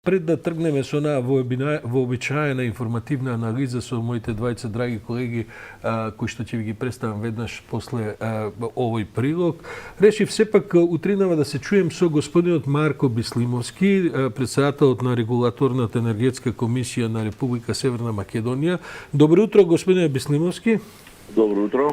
пред да тргнеме со онаа вообичаена информативна анализа со моите двајца драги колеги, кои што ќе ви ги представам веднаш после овој прилог, решив сепак утринава да се чуем со господинот Марко Бислимовски, председателот на Регулаторната енергетска комисија на Република Северна Македонија. Добро утро, господине Бислимовски. Добро утро.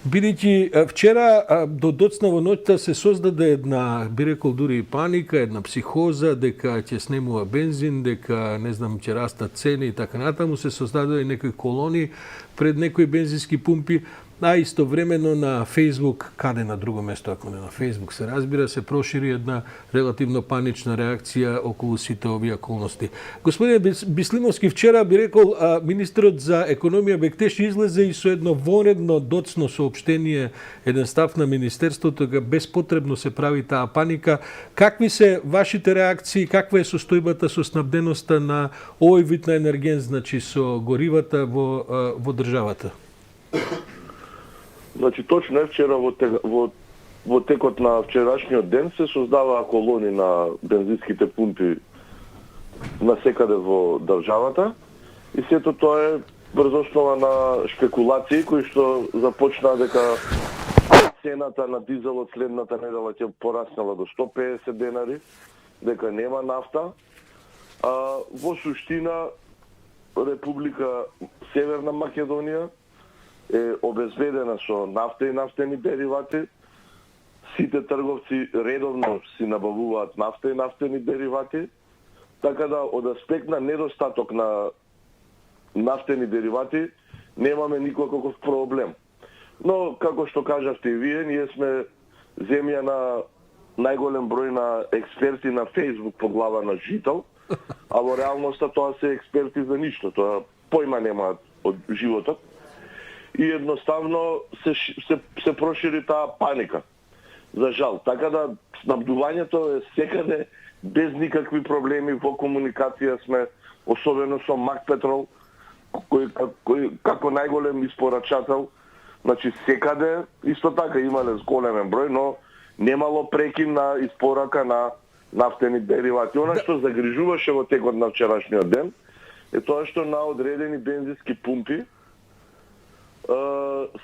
Бидејќи вчера до доцна во ноќта се создаде една, би рекол дури и паника, една психоза дека ќе снемува бензин, дека не знам ќе растат цени и така натаму, се создадоа и некои колони пред некои бензински пумпи, а истовремено на Facebook, каде на друго место ако не на Facebook се разбира, се прошири една релативно панична реакција околу сите овие околности. Господине Бислимовски, вчера би рекол министерот за економија Бектеш излезе и со едно вонредно доцно соопштение, еден став на министерството дека безпотребно се прави таа паника. Какви се вашите реакции, каква е состојбата со снабденоста на овој вид на енерген, значи со горивата во државата? Значи, точно е, вчера во текот на вчерашниот ден се создаваа колони на бензинските пумпи насекаде во државата и сето тоа е врз основа на шпекулации кои што започнаа дека цената на дизелот следната недела ќе пораснала до 150 денари, дека нема нафта, а во суштина Република Северна Македонија е обезбедена со нафта и нафтени деривати. Сите трговци редовно си набавуваат нафта и нафтени деривати, така да од аспект на недостаток на нафтени деривати немаме никаков проблем. Но, како што кажавте и вие, ние сме земја на најголем број на експерти на Facebook по глава на жител, а во реалноста тоа се експерти за ништо, тоа појма немаат од животот. И едноставно се прошири таа паника. За жал. Така да снабдувањето е секаде без никакви проблеми, во комуникација сме, особено со Макпетрол, кој како најголем испорачател, значи секаде исто така имале големен број, но немало прекин на испорака на нафтени деривати. Она што загрижуваше во текот на вчерашниот ден е тоа што на одредени бензински пумпи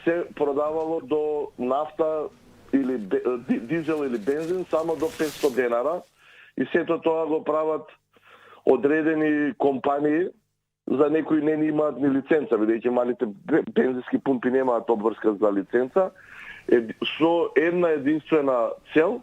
се продавало до нафта или дизел или бензин само до 500 денара и сето тоа го прават одредени компании, за некои не имаат ни лиценца, бидејќи малите бензински пумпи немаат обврска за лиценца, со една единствена цел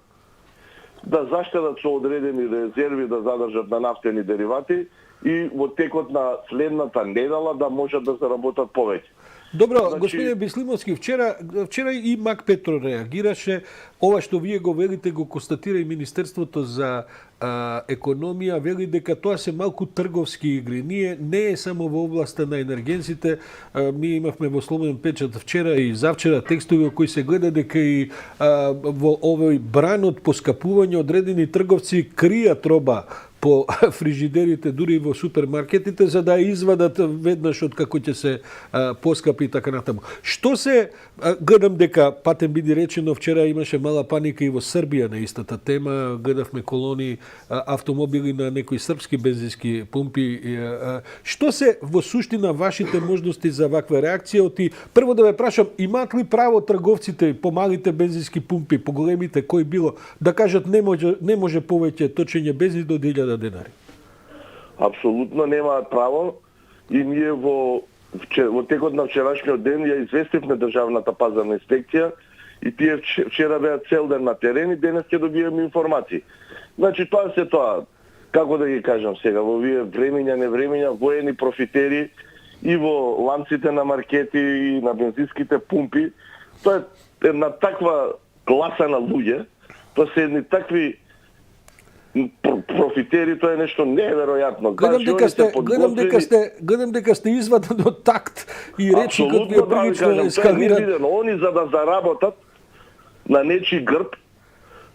да заштедат со одредени резерви да задржат на нафтени деривати и во текот на следната недела да можат да заработат повеќе. Добро, значи... господине Бислимовски, вчера и Макпетро реагираше. Ова што вие го велите го констатира и Министерството за економија, вели дека тоа се малку трговски игри. Ние не е само во областа на енергенците, ние имавме во Слободен печат вчера и завчера текстови кои се гледа дека и во овој бран од поскапување одредени трговци кријат роба по фрижидерите, дури и во супермаркетите, за да извадат веднаш од како ќе се поскапи и така натаму. Што се, гледам дека, патем биде речено, вчера имаше мала паника и во Србија на истата тема, гледавме колони автомобили на некои српски бензински пумпи. Што се во суштина вашите можности за ваква реакција? Прво да ве прашам, имаат ли право трговците по малите бензински пумпи, по големите, кои било, да кажат не може повеќе точење бензин до 1000 денари? Апсолутно немаат право и ние во текот на вчерашниот ден ја известивме Државната пазарна инспекција и тие вчера беа цел ден на терен и денес ќе добиеме информации. Значи тоа се тоа, како да ги кажам сега, во овие времиња, невремиња, воени профитери и во ланците на маркети и на бензинските пумпи, тоа е една таква класа на луѓе, тоа се едни такви профитери, тоа е нешто неверојатно. Гледам дека сте изваден од такт и речникот ви е прилично ескалиран. Они за да заработат на нечи грб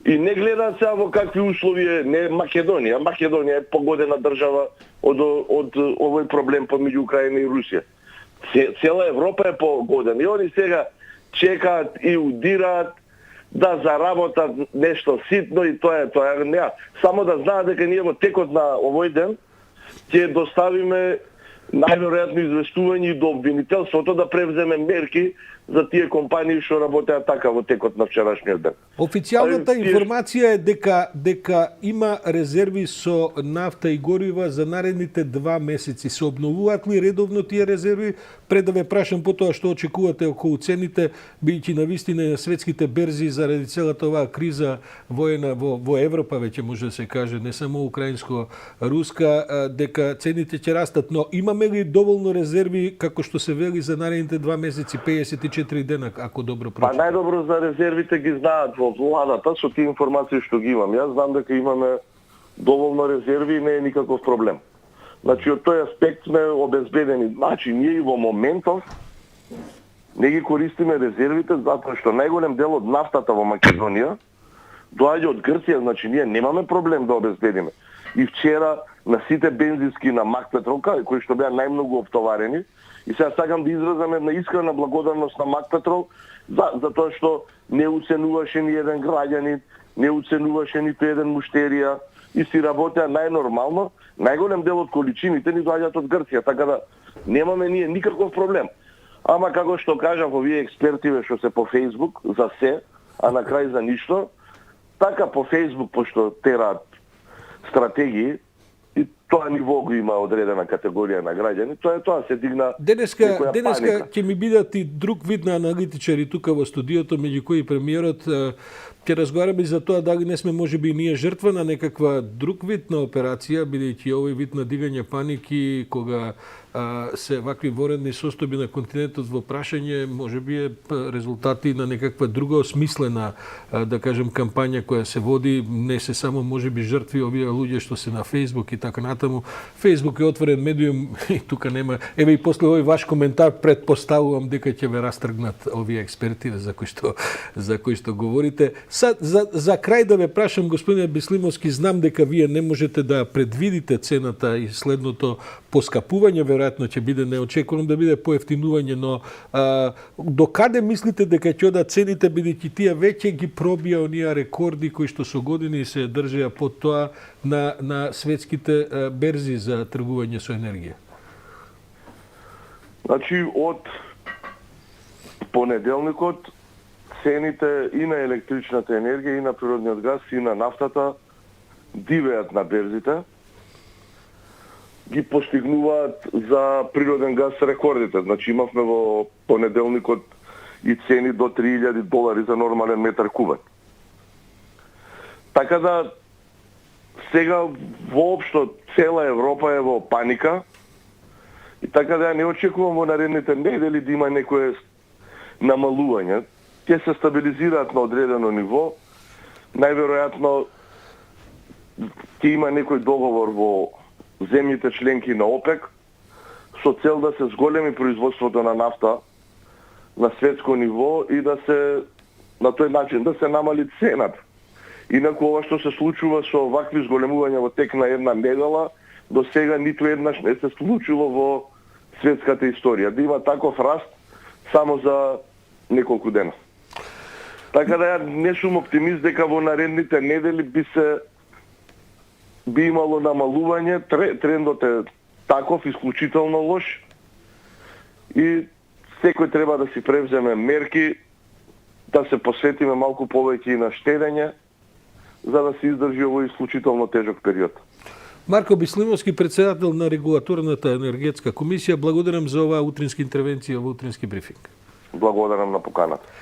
и не гледаат сега во какви услови е не Македонија. Македонија е погодена држава од овој проблем помеѓу Украина и Русија. Цела Европа е погодена и они сега чекаат и удираат да заработат нешто ситно и тоа е. Не, само да знаат дека ние во текот на овој ден ќе доставиме најверојатно известување и до обвинителството да превземе мерки за тие компании што работеа така во текот на вчерашниот ден. Официјалната информација е дека има резерви со нафта и горива за наредните 2 месеци. Се обновуваат ли редовно тие резерви? Пред да ве прашам потоа што очекувате околу цените, бидејќи навистина на светските берзи заради целата оваа криза воена во Европа, веќе може да се каже, не само украинско-руска, дека цените ќе растат, но имаме ли доволно резерви како што се вели за наредните 2 месеци, 54 дена, ако добро прочитам? Па најдобро за резервите ги знаат во владата со тие информации што ги имам. Јас знам дека имаме доволно резерви и не е никаков проблем. Значи, од тој аспект сме обезбедени. Значи, ние и во моментов не ги користиме резервите, затоа што најголем дел од нафтата во Македонија доаѓа од Грција, значи ние немаме проблем да обезбедиме. И вчера на сите бензински на Мак Петрол, кои што беа најмногу оптоварени, и сега сакам да изразам една искрена благодарност на Мак Петрол за тоа што не уценуваше ни еден граѓанин, не уценуваше ниту еден муштерија и си работеа најнормално. Најголем дел од количините ни доаѓаат од Грција, така да немаме ние никаков проблем. Ама како што кажав, овие експертиве што се по Фејсбук за се, а на крај за ништо, така по Фејсбук пошто тераат стратегии, и тоа ниво го има одредена категорија на граѓани, тоа се дигна Денеска ќе ми бидат и друг вид на аналитичари тука во студиото, меѓу кои премиерот. Ќе разговараме за тоа дали не сме можеби ние жртва на некаква друг вид на операција, бидејќи овој вид на дигање паники кога се вакви воредни состојби на континентот во прашање, можеби е резултати на некаква друга осмислена, да кажем, кампања која се води, не се само можеби жртви овие луѓе што се на Фејсбук и така натаму. Фејсбук е отворен медиум и тука нема. Еве и после овој ваш коментар предпоставувам дека ќе ве растргнат овие експерти за кои што говорите. За крај да ве прашам, господине Беслимовски, знам дека вие не можете да предвидите цената и следното поскапување, веројатно ќе биде, не очекувам да биде поевтинување, но до каде мислите дека ќе одат цените, бидејќи тие веќе ги пробија оние рекорди кои што со години се држеа под тоа на светските берзи за тргување со енергија? Значи, од понеделникот цените и на електричната енергија, и на природниот газ, и на нафтата дивеат на берзите. Ги постигнуваат за природен газ рекордите. Значи имавме во понеделникот и цени до $3,000 за нормален метар кубен. Така да сега воопшто цела Европа е во паника и така да не очекувам во наредните недели да има некое намалување. Ќе се стабилизираат на одредено ниво. Најверојатно ќе има некој договор во земјите членки на ОПЕК со цел да се зголеми производството на нафта на светско ниво и да се на тој начин да се намали цената. Инаку ова што се случува со вакви зголемувања во тек на една недела, до сега ниту еднаш не се случило во светската историја. Да има таков раст само за неколку дена. Така да ја не сум оптимист дека во наредните недели би имало намалување. Трендот е таков, исклучително лош и секој треба да си превземе мерки, да се посветиме малку повеќе и на штедење, за да се издржи овој исклучително тежок период. Марко Беслимовски, председател на Регулаторната енергетска комисија, благодарам за оваа утринска интервенција во утрински брифинг. Благодарам на поканата.